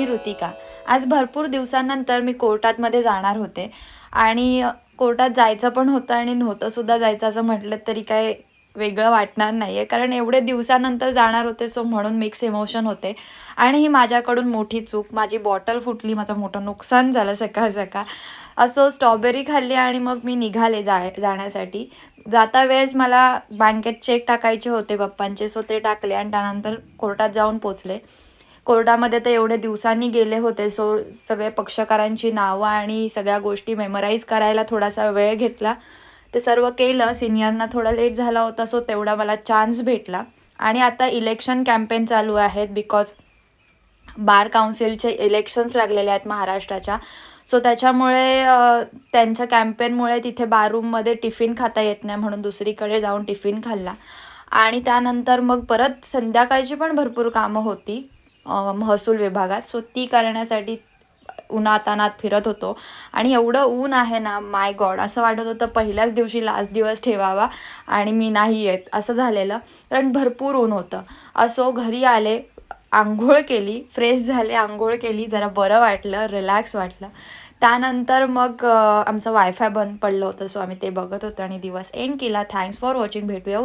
ऋतिका. आज भरपूर दिवसांनंतर मी कोर्टामध्ये जाणार होते आणि कोर्टात जायचं पण होतं आणि नव्हतं सुद्धा जायचं असं म्हटलं तरी काय वेगळं वाटणार नाही आहे. कारण एवढे दिवसानंतर जाणार होते सो म्हणून मिक्स इमोशन होते. आणि ही माझ्याकडून मोठी चूक, माझी बॉटल फुटली, माझं मोठं नुकसान झालं सकाळ सकाळ. असो स्ट्रॉबेरी खाल्ली आणि मग मी निघाले जाण्यासाठी. जाता वेळेस मला बँकेत चेक टाकायचे होते पप्पांचे, सो ते टाकले आणि त्यानंतर कोर्टात जाऊन पोचले. कोर्टामध्ये तर एवढे दिवसांनी गेले होते सो सगळे पक्षकारांची नावं आणि सगळ्या गोष्टी मेमराईज करायला थोडासा वेळ घेतला. ते सर्व केलं. सिनियरना थोडा लेट झाला होता सो तेवढा मला चान्स भेटला. आणि आता इलेक्शन कॅम्पेन चालू आहेत बिकॉज बार काउन्सिलचे इलेक्शन्स लागलेले आहेत महाराष्ट्राच्या. सो त्याच्यामुळे त्यांच्या कॅम्पेनमुळे तिथे बारूममध्ये टिफिन खाता येत नाही म्हणून दुसरीकडे जाऊन टिफिन खाल्ला. आणि त्यानंतर मग परत संध्याकाळची पण भरपूर कामं होती महसूल विभागात. सो ती करण्यासाठी उन्हातानात फिरत होतो. आणि एवढं ऊन आहे ना, माय गॉड, असं वाटत होतं पहिल्याच दिवशी लास्ट दिवस ठेवावा आणि मी नाही येत असं झालेलं. कारण भरपूर ऊन होतं. असो घरी आले, आंघोळ केली, फ्रेश झाले, आंघोळ केली, जरा बरं वाटलं, रिलॅक्स वाटलं. त्यानंतर मग आमचं वायफाय बंद पडलं होतं सो आम्ही ते बघत होतो आणि दिवस एंड केला. Thanks for watching. भेटूया